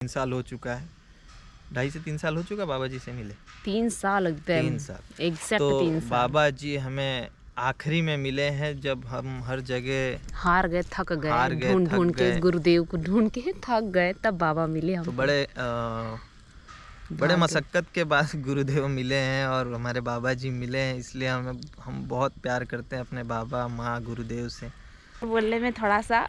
3 साल हो चुका है, 2.5 से 3 साल हो चुका बाबा जी से मिले। 3 साल एकदम 3 साल एग्जैक्ट तो 3 साल। बाबा जी हमें आखिरी में मिले हैं जब हम हर जगह हार गए, थक हार गए, गए, ढूंढ थक ढूंढ के गए। गुरुदेव को ढूंढ के थक गए, तब बाबा मिले तो हमको। बड़े भाग्य। मशक्क़त के बाद गुरुदेव मिले हैं और हमारे बाबा जी मिले हैं, इसलिए हम बहुत प्यार करते हैं अपने बाबा माँ गुरुदेव से। बोलने में थोड़ा सा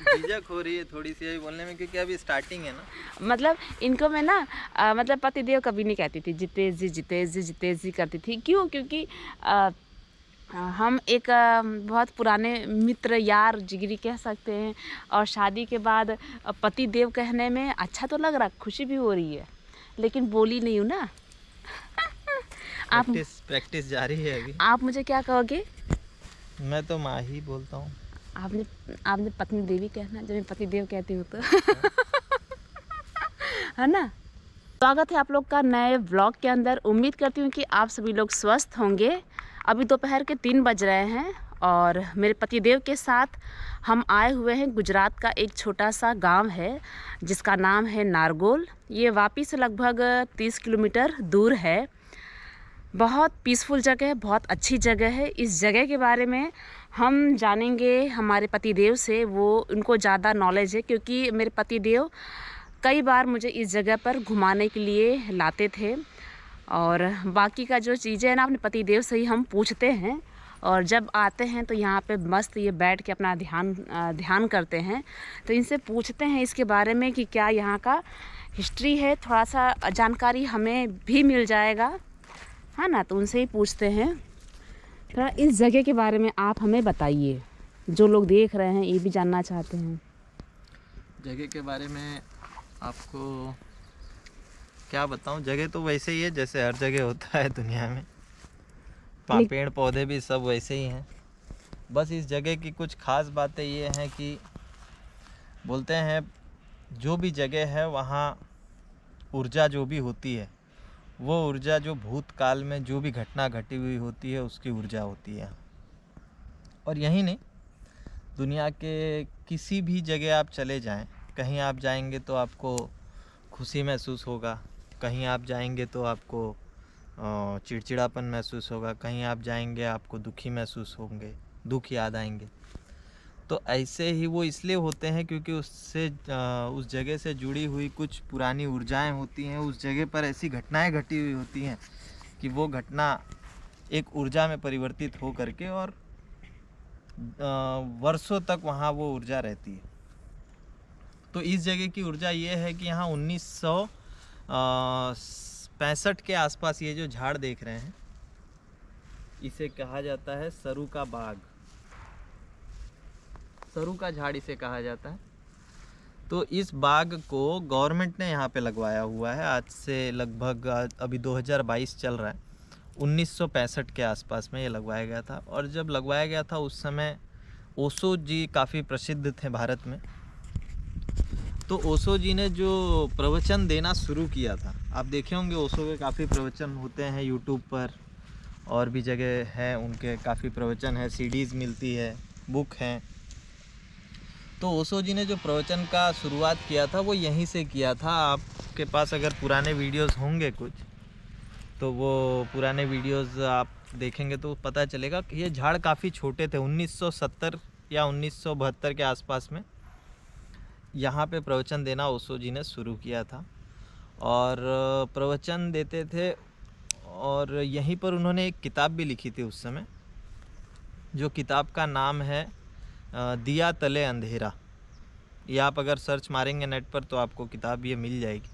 झिझक हो रही है थोड़ी सी अभी बोलने में, क्योंकि अभी स्टार्टिंग है ना। मतलब इनको मैं ना मतलब पतिदेव कभी नहीं कहती थी, जितेश जी जितेश जी जितेश जी करती थी। क्यों? क्योंकि हम एक बहुत पुराने मित्र यार जिगरी कह सकते हैं, और शादी के बाद पति देव कहने में अच्छा तो लग रहा, खुशी भी हो रही है, लेकिन बोली नहीं हूँ ना। प्रैक्टिस जारी है अभी। आप मुझे क्या कहोगे? मैं तो माँ ही बोलता हूँ। आपने पत्नी देवी कहना जब मैं पति देव कहती हूँ तो है ना। स्वागत है आप लोग का नए व्लॉग के अंदर। उम्मीद करती हूँ कि आप सभी लोग स्वस्थ होंगे। अभी दोपहर के 3 बज रहे हैं और मेरे पतिदेव के साथ हम आए हुए हैं। गुजरात का एक छोटा सा गांव है जिसका नाम है नारगोल। ये वापी से लगभग 30 किलोमीटर दूर है। बहुत पीसफुल जगह है, बहुत अच्छी जगह है। इस जगह के बारे में हम जानेंगे हमारे पतिदेव से। वो उनको ज़्यादा नॉलेज है, क्योंकि मेरे पतिदेव कई बार मुझे इस जगह पर घुमाने के लिए लाते थे। और बाकी का जो चीज़ें हैं ना, अपने पतिदेव से ही हम पूछते हैं। और जब आते हैं तो यहाँ पे मस्त ये बैठ के अपना ध्यान करते हैं। तो इनसे पूछते हैं इसके बारे में कि क्या यहाँ का हिस्ट्री है, थोड़ा सा जानकारी हमें भी मिल जाएगा, है ना। तो उनसे ही पूछते हैं। थोड़ा इस जगह के बारे में आप हमें बताइए, जो लोग देख रहे हैं ये भी जानना चाहते हैं। जगह के बारे में आपको क्या बताऊं, जगह तो वैसे ही है जैसे हर जगह होता है दुनिया में। पेड़ पौधे भी सब वैसे ही हैं। बस इस जगह की कुछ खास बातें ये हैं कि बोलते हैं जो भी जगह है वहाँ ऊर्जा जो भी होती है, वो ऊर्जा जो भूतकाल में जो भी घटना घटी हुई होती है उसकी ऊर्जा होती है। और यही नहीं, दुनिया के किसी भी जगह आप चले जाएं, कहीं आप जाएंगे तो आपको खुशी महसूस होगा, कहीं आप जाएंगे तो आपको चिड़चिड़ापन महसूस होगा, कहीं आप जाएंगे आपको दुखी महसूस होंगे, दुख याद आएंगे। तो ऐसे ही वो इसलिए होते हैं क्योंकि उस जगह से जुड़ी हुई कुछ पुरानी ऊर्जाएं होती हैं। उस जगह पर ऐसी घटनाएं घटी हुई होती हैं कि वो घटना एक ऊर्जा में परिवर्तित हो करके और वर्षों तक वहाँ वो ऊर्जा रहती है। तो इस जगह की ऊर्जा ये है कि यहाँ 1965 के आसपास ये जो झाड़ देख रहे हैं, इसे कहा जाता है सरू का बाग, सरू का झाड़ इसे कहा जाता है। तो इस बाग को गवर्नमेंट ने यहाँ पे लगवाया हुआ है। आज से लगभग अभी 2022 चल रहा है, 1965 के आसपास में ये लगवाया गया था। और जब लगवाया गया था उस समय ओशो जी काफ़ी प्रसिद्ध थे भारत में। तो ओशो जी ने जो प्रवचन देना शुरू किया था, आप देखे होंगे ओशो के काफ़ी प्रवचन होते हैं यूट्यूब पर, और भी जगह हैं उनके काफ़ी प्रवचन है, सीडीज़ मिलती है, बुक हैं। तो ओशो जी ने जो प्रवचन का शुरुआत किया था वो यहीं से किया था। आपके पास अगर पुराने वीडियोस होंगे कुछ, तो वो पुराने वीडियोस आप देखेंगे तो पता चलेगा कि ये झाड़ काफ़ी छोटे थे। 1970 या 1972 के आसपास में यहाँ पे प्रवचन देना ओशो जी ने शुरू किया था और प्रवचन देते थे। और यहीं पर उन्होंने एक किताब भी लिखी थी उस समय, जो किताब का नाम है दिया तले अंधेरा। ये आप अगर सर्च मारेंगे नेट पर तो आपको किताब ये मिल जाएगी।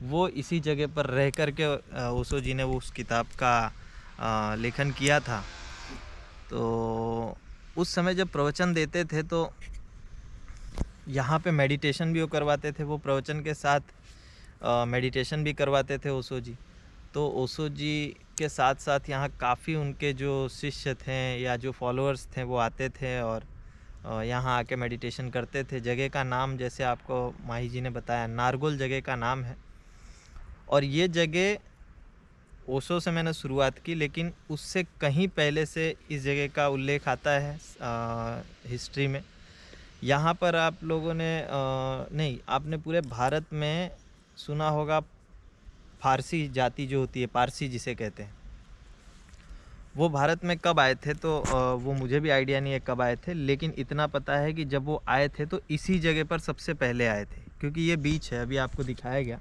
वो इसी जगह पर रह कर के ओशो जी ने वो उस किताब का लेखन किया था। तो उस समय जब प्रवचन देते थे तो यहाँ पे मेडिटेशन भी वो करवाते थे, वो प्रवचन के साथ मेडिटेशन भी करवाते थे ओशो जी। तो ओशो जी के साथ साथ यहाँ काफ़ी उनके जो शिष्य थे या जो फॉलोअर्स थे वो आते थे और यहाँ आके मेडिटेशन करते थे। जगह का नाम जैसे आपको माही जी ने बताया, नारगोल जगह का नाम है। और ये जगह ओशो से मैंने शुरुआत की, लेकिन उससे कहीं पहले से इस जगह का उल्लेख आता है हिस्ट्री में यहाँ पर आप लोगों ने नहीं, आपने पूरे भारत में सुना होगा फारसी जाति जो होती है, पारसी जिसे कहते हैं, वो भारत में कब आए थे तो वो मुझे भी आइडिया नहीं है कब आए थे, लेकिन इतना पता है कि जब वो आए थे तो इसी जगह पर सबसे पहले आए थे, क्योंकि ये बीच है, अभी आपको दिखाया गया,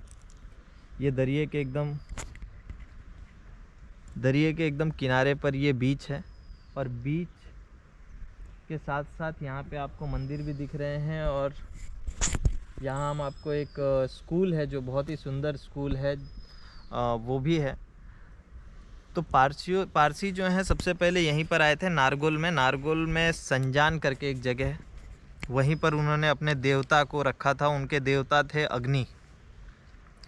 ये दरिए के एकदम किनारे पर ये बीच है, और बीच के साथ साथ यहाँ पे आपको मंदिर भी दिख रहे हैं, और यहाँ हम आपको एक स्कूल है जो बहुत ही सुंदर स्कूल है, वो भी है। तो पारसी जो हैं सबसे पहले यहीं पर आए थे, नारगोल में संजान करके एक जगह है, वहीं पर उन्होंने अपने देवता को रखा था। उनके देवता थे अग्नि,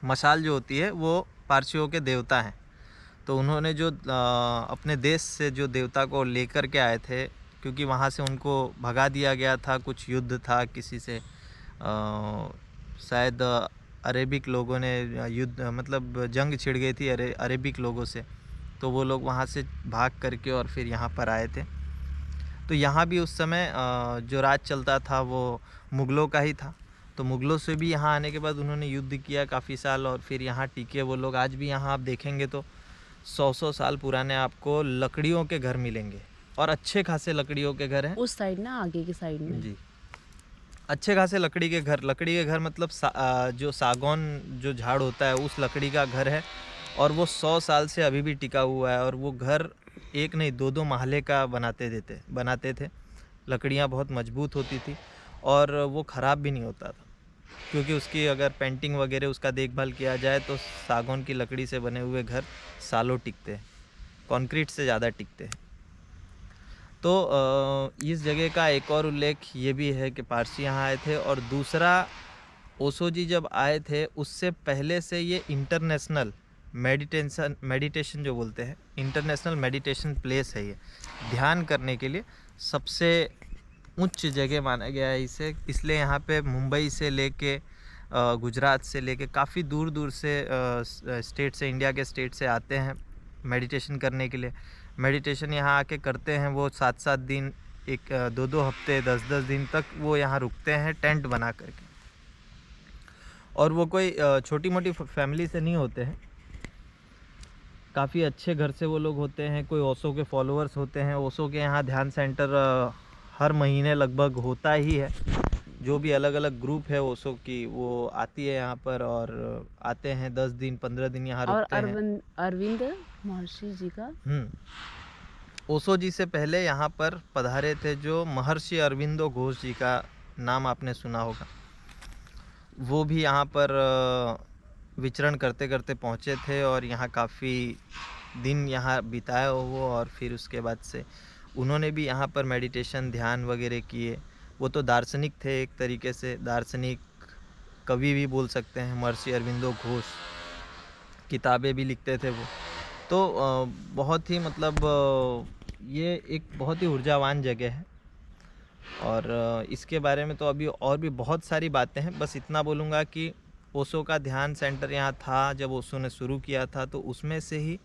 मशाल जो होती है वो पारसियों के देवता हैं। तो उन्होंने जो अपने देश से जो देवता को लेकर के आए थे, क्योंकि वहाँ से उनको भगा दिया गया था, कुछ युद्ध था किसी से, शायद अरेबिक लोगों ने युद्ध मतलब जंग छिड़ गई थी अरेबिक लोगों से, तो वो लोग वहाँ से भाग करके और फिर यहाँ पर आए थे। तो यहाँ भी उस समय जो राज चलता था वो मुग़लों का ही था, तो मुग़लों से भी यहाँ आने के बाद उन्होंने युद्ध किया काफ़ी साल, और फिर यहाँ टिके वो लोग। आज भी यहाँ आप देखेंगे तो 100 साल पुराने आपको लकड़ियों के घर मिलेंगे, और अच्छे खासे लकड़ियों के घर हैं उस साइड ना, आगे की साइड में जी, अच्छे खासे लकड़ी के घर मतलब जो सागौन जो झाड़ होता है उस लकड़ी का घर है, और वो 100 साल से अभी भी टिका हुआ है। और वो घर एक नहीं 2-2 महले का बनाते थे। लकड़ियाँ बहुत मजबूत होती थी, और वो ख़राब भी नहीं होता था, क्योंकि उसकी अगर पेंटिंग वगैरह उसका देखभाल किया जाए तो सागौन की लकड़ी से बने हुए घर सालों टिकते हैं, कंक्रीट से ज़्यादा टिकते हैं। तो इस जगह का एक और उल्लेख ये भी है कि पारसी यहाँ आए थे, और दूसरा ओशो जी जब आए थे उससे पहले से ये इंटरनेशनल मेडिटेशन जो बोलते हैं, इंटरनेशनल मेडिटेशन प्लेस है। ये ध्यान करने के लिए सबसे उच्च जगह माना गया है इसे, इसलिए यहाँ पे मुंबई से लेके गुजरात से लेके काफ़ी दूर दूर से स्टेट से, इंडिया के स्टेट से आते हैं मेडिटेशन करने के लिए। मेडिटेशन यहाँ आके करते हैं वो 7-7 दिन, 1-2 हफ्ते, 10-10 दिन तक वो यहाँ रुकते हैं टेंट बना करके। और वो कोई छोटी मोटी फैमिली से नहीं होते हैं, काफ़ी अच्छे घर से वो लोग होते हैं। कोई ओशो के फॉलोअर्स होते हैं। ओशो के यहाँ ध्यान सेंटर हर महीने लगभग होता ही है। जो भी अलग अलग ग्रुप है ओशो की वो आती है यहाँ पर, और आते हैं 10 दिन 15 दिन यहाँ रुकते हैं। और अरविंद महर्षि जी का ओशो जी से पहले यहाँ पर पधारे थे जो महर्षि अरविंदो घोष जी का नाम आपने सुना होगा। वो भी यहाँ पर विचरण करते करते पहुँचे थे, और यहाँ काफ़ी दिन यहाँ बिताए वो, और फिर उसके बाद से उन्होंने भी यहाँ पर मेडिटेशन ध्यान वगैरह किए। वो तो दार्शनिक थे, एक तरीके से दार्शनिक कवि भी बोल सकते हैं महर्षि अरविंदो घोष, किताबें भी लिखते थे वो। तो बहुत ही मतलब ये एक बहुत ही ऊर्जावान जगह है, और इसके बारे में तो अभी और भी बहुत सारी बातें हैं। बस इतना बोलूँगा कि ओशो का ध्यान सेंटर यहाँ था जब ओशो ने शुरू किया था, तो उसमें से ही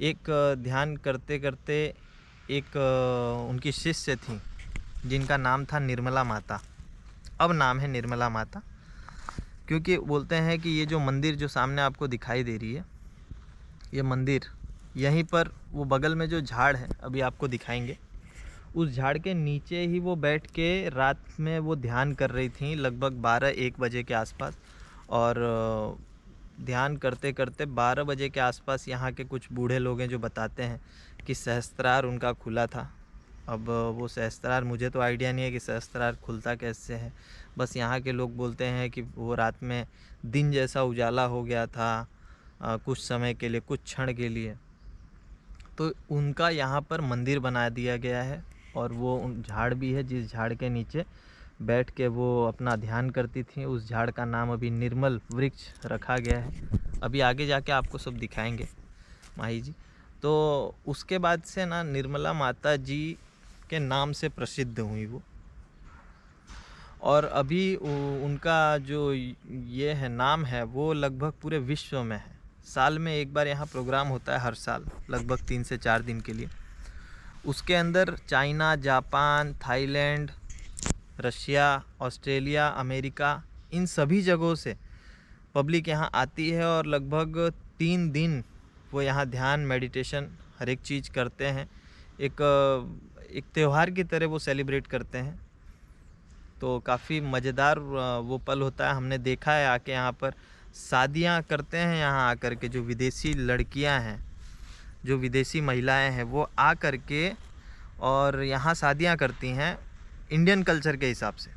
एक ध्यान करते करते एक उनकी शिष्य थी जिनका नाम था निर्मला माता। अब नाम है निर्मला माता, क्योंकि बोलते हैं कि ये जो मंदिर जो सामने आपको दिखाई दे रही है, ये मंदिर यहीं पर, वो बगल में जो झाड़ है अभी आपको दिखाएंगे, उस झाड़ के नीचे ही वो बैठ के रात में वो ध्यान कर रही थी लगभग 12-1 बजे के आसपास। और ध्यान करते करते 12 बजे के आसपास यहाँ के कुछ बूढ़े लोग हैं जो बताते हैं कि सहस्त्रार उनका खुला था। अब वो सहस्त्रार, मुझे तो आइडिया नहीं है कि सहस्त्रार खुलता कैसे है, बस यहाँ के लोग बोलते हैं कि वो रात में दिन जैसा उजाला हो गया था कुछ समय के लिए, कुछ क्षण के लिए। तो उनका यहाँ पर मंदिर बना दिया गया है, और वो झाड़ भी है जिस झाड़ के नीचे बैठ के वो अपना ध्यान करती थी। उस झाड़ का नाम अभी निर्मल वृक्ष रखा गया है। अभी आगे जाके आपको सब दिखाएंगे माही जी। तो उसके बाद से ना निर्मला माता जी के नाम से प्रसिद्ध हुई वो, और अभी उनका जो ये है नाम है वो लगभग पूरे विश्व में है। साल में एक बार यहाँ प्रोग्राम होता है, हर साल लगभग 3 से 4 दिन के लिए। उसके अंदर China, Japan, Thailand, Russia, Australia, America, इन सभी जगहों से पब्लिक यहाँ आती है और लगभग 3 दिन वो यहाँ ध्यान, मेडिटेशन हर एक चीज़ करते हैं। एक त्यौहार की तरह वो सेलिब्रेट करते हैं। तो काफ़ी मज़ेदार वो पल होता है। हमने देखा है आके यहाँ पर शादियाँ करते हैं, यहाँ आकर के जो विदेशी लड़कियाँ हैं, जो विदेशी महिलाएं हैं, वो आ कर के और यहाँ शादियाँ करती हैं इंडियन कल्चर के हिसाब से।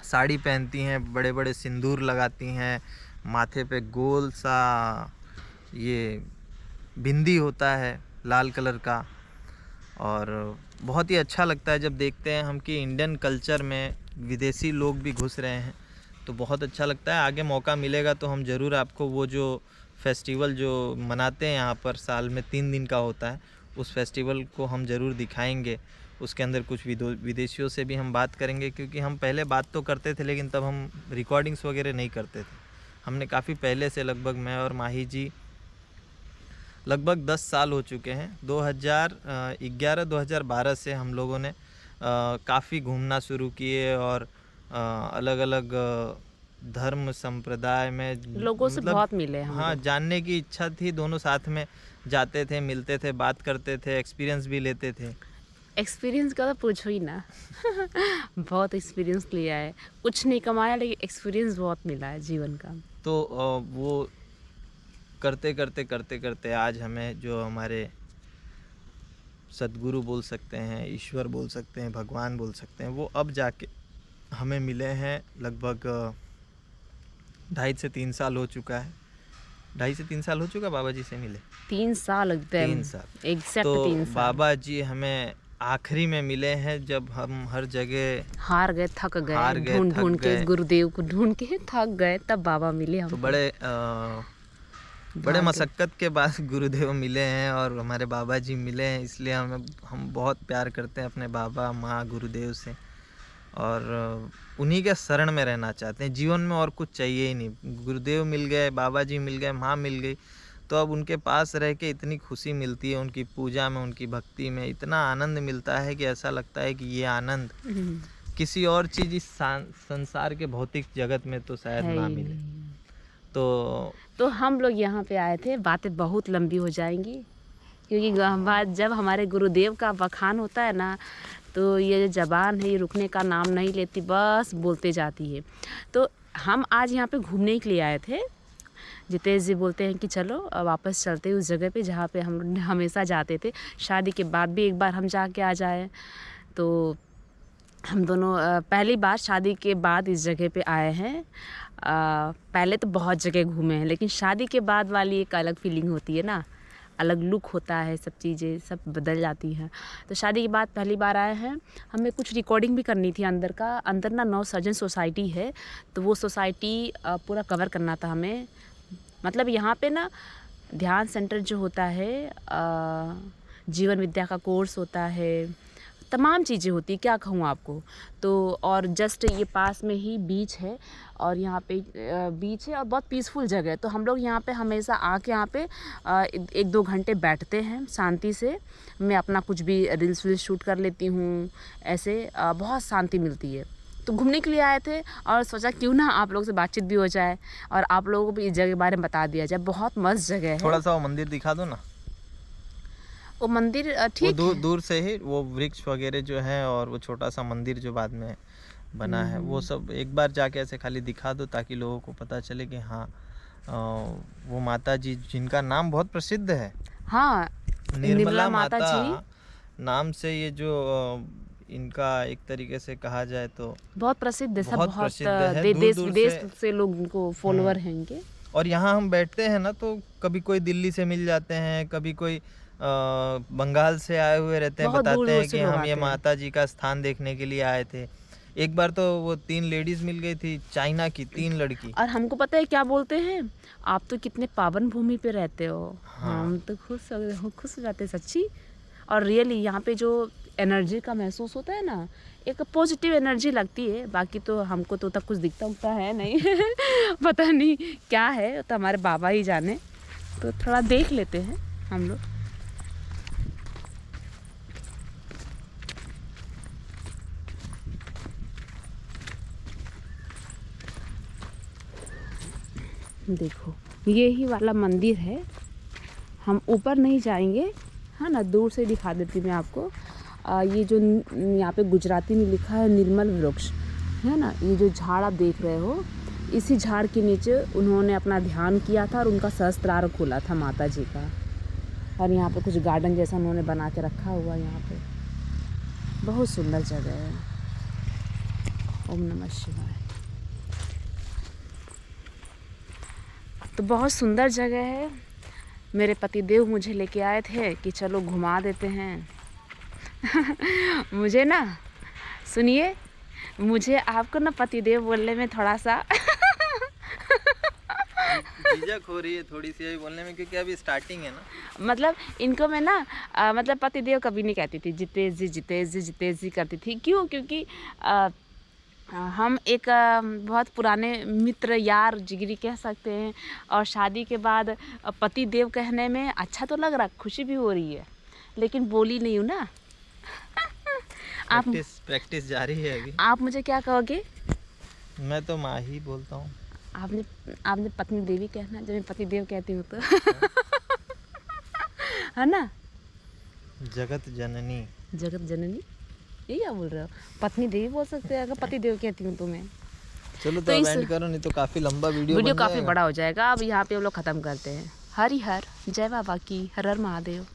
साड़ी पहनती हैं, बड़े बड़े सिंदूर लगाती हैं, माथे पे गोल सा ये बिंदी होता है लाल कलर का, और बहुत ही अच्छा लगता है जब देखते हैं हम कि इंडियन कल्चर में विदेशी लोग भी घुस रहे हैं। तो बहुत अच्छा लगता है। आगे मौका मिलेगा तो हम ज़रूर आपको वो जो फेस्टिवल जो मनाते हैं यहाँ पर साल में 3 दिन का होता है, उस फेस्टिवल को हम ज़रूर दिखाएंगे। उसके अंदर कुछ विदेशियों से भी हम बात करेंगे, क्योंकि हम पहले बात तो करते थे लेकिन तब हम रिकॉर्डिंग्स वगैरह नहीं करते थे। हमने काफ़ी पहले से, लगभग मैं और माही जी लगभग 10 साल हो चुके हैं। 2011-2012 से हम लोगों ने काफ़ी घूमना शुरू किए और अलग अलग धर्म संप्रदाय में लोगों से बहुत मिले हम। हाँ, जानने की इच्छा थी। दोनों साथ में जाते थे, मिलते थे, बात करते थे, एक्सपीरियंस भी लेते थे। एक्सपीरियंस का तो पूछो ही ना। बहुत एक्सपीरियंस लिया है। कुछ नहीं कमाया लेकिन एक्सपीरियंस बहुत मिला है जीवन का। तो वो करते करते आज हमें जो हमारे सद्गुरु बोल सकते हैं, ईश्वर बोल सकते हैं, भगवान बोल सकते हैं, वो अब जाके हमें मिले हैं। लगभग 2.5 से 3 साल हो चुका है। 2.5 से 3 साल हो चुका बाबा जी से मिले। 3 साल एकदम 3 साल एग्जैक्ट तो 3 साल। बाबा जी हमें आखिरी में मिले हैं जब हम हर जगह हार गए, थक गए, ढूंढ के गुरुदेव को ढूंढ के थक गए, तब बाबा मिले हम। तो बड़े मशक्क़त के बाद गुरुदेव मिले हैं और हमारे बाबा जी मिले हैं। इसलिए हम बहुत प्यार करते हैं अपने बाबा माँ गुरुदेव से, और उन्हीं के शरण में रहना चाहते हैं। जीवन में और कुछ चाहिए ही नहीं। गुरुदेव मिल गए, बाबा जी मिल गए, माँ मिल गई, तो अब उनके पास रह के इतनी खुशी मिलती है। उनकी पूजा में, उनकी भक्ति में इतना आनंद मिलता है कि ऐसा लगता है कि ये आनंद किसी और चीज़ इस संसार के भौतिक जगत में तो शायद ना मिले। तो हम लोग यहाँ पे आए थे। बातें बहुत लंबी हो जाएंगी, क्योंकि जब हमारे गुरुदेव का बखान होता है ना, तो ये ज़बान है, ये रुकने का नाम नहीं लेती, बस बोलते जाती है। तो हम आज यहाँ पे घूमने के लिए आए थे। जितेश जी बोलते हैं कि चलो वापस चलते उस जगह पे जहाँ पे हम हमेशा जाते थे। शादी के बाद भी एक बार हम जाके आ जाए। तो हम दोनों पहली बार शादी के बाद इस जगह पे आए हैं। पहले तो बहुत जगह घूमे हैं, लेकिन शादी के बाद वाली एक अलग फीलिंग होती है ना, अलग लुक होता है, सब चीज़ें सब बदल जाती हैं। तो शादी के बाद पहली बार आए हैं। हमें कुछ रिकॉर्डिंग भी करनी थी अंदर ना नवसर्जन सोसाइटी है, तो वो सोसाइटी पूरा कवर करना था हमें। मतलब यहाँ पे ना ध्यान सेंटर जो होता है, जीवन विद्या का कोर्स होता है, तमाम चीज़ें होती है, क्या कहूँ आपको। तो और जस्ट ये पास में ही बीच है, और यहाँ पे बीच है और बहुत पीसफुल जगह है। तो हम लोग यहाँ पे हमेशा आके यहाँ पे 1-2 घंटे बैठते हैं शांति से। मैं अपना कुछ भी रील्स शूट कर लेती हूँ, ऐसे बहुत शांति मिलती है। तो घूमने के लिए आए थे और सोचा क्यों ना आप लोग से बातचीत भी हो जाए और आप लोगों को भी इस जगह के बारे में बता दिया जाए। बहुत मस्त जगह है। थोड़ा सा वो मंदिर दिखा दो ना। वो मंदिर ठीक है, दूर से ही वो वृक्ष वगैरह जो है और वो छोटा सा मंदिर जो बाद में बना है, वो सब एक बार जाके ऐसे खाली दिखा दो, ताकि लोगों को पता चले कि हाँ वो माता जी जिनका नाम बहुत प्रसिद्ध है, हाँ, निर्मला माता नाम से ये जो इनका एक तरीके से कहा जाए तो बहुत प्रसिद्ध है। सब बहुत बहुत प्रसिद्ध है, देश विदेश से लोग इनको फॉलोअर हैं इनके। और यहाँ हम बैठते हैं ना, तो कभी कोई दिल्ली से मिल जाते हैं, कभी कोई बंगाल से आए हुए रहते हैं, बताते हैं कि हम ये माता जी का स्थान देखने के लिए आए थे। एक बार तो वो 3 लेडीज मिल गई थी, चाइना की 3 लड़की। और हमको पता है क्या बोलते हैं, आप तो कितने पावन भूमि पे रहते हो। हाँ। हम तो खुश हो जाते सच्ची। और रियली यहाँ पे जो एनर्जी का महसूस होता है ना, एक पॉजिटिव एनर्जी लगती है। बाकी तो हमको तो तक कुछ दिखता उगता है नहीं। पता नहीं क्या है, तो हमारे बाबा ही जाने। तो थोड़ा देख लेते हैं हम लोग। देखो ये ही वाला मंदिर है। हम ऊपर नहीं जाएंगे, है ना, दूर से दिखा देती मैं आपको। ये जो यहाँ पे गुजराती में लिखा है निर्मल वृक्ष, है ना, ये जो झाड़ आप देख रहे हो, इसी झाड़ के नीचे उन्होंने अपना ध्यान किया था और उनका सहस्त्रार खोला था माता जी का। और यहाँ पे कुछ गार्डन जैसा उन्होंने बना के रखा हुआ, यहाँ पे बहुत सुंदर जगह है। ओम नमः शिवाय। तो बहुत सुंदर जगह है। मेरे पति देव मुझे लेके आए थे कि चलो घुमा देते हैं। मुझे ना, सुनिए, मुझे आपको ना पति देव बोलने में थोड़ा सा झिझक हो रही है थोड़ी सी अभी बोलने में, क्योंकि अभी स्टार्टिंग है ना। मतलब इनको मैं ना मतलब पति देव कभी नहीं कहती थी, जितेश जी जितेश जी जितेश जी करती थी। क्यों? क्योंकि हम एक बहुत पुराने मित्र, यार, जिगरी कह सकते हैं। और शादी के बाद पति देव कहने में अच्छा तो लग रहा, खुशी भी हो रही है, लेकिन बोली नहीं हूँ ना। आप प्रैक्टिस जारी है अभी। आप मुझे क्या कहोगे? मैं तो माँ ही बोलता हूँ। आपने पत्नी देवी कहना, जब मैं पति देव कहती हूँ तो है ना। जगत जननी। जगत जननी, ये क्या बोल रहे हो? पत्नी देवी बोल सकते हैं अगर पति देव कहती हूँ तो मैं। चलो तो अब एंड करो, नहीं तो काफी लंबा वीडियो काफी बड़ा हो जाएगा। अब यहाँ पे हम लोग खत्म करते हैं। हरि हर, जय बाबा की, हर हर महादेव।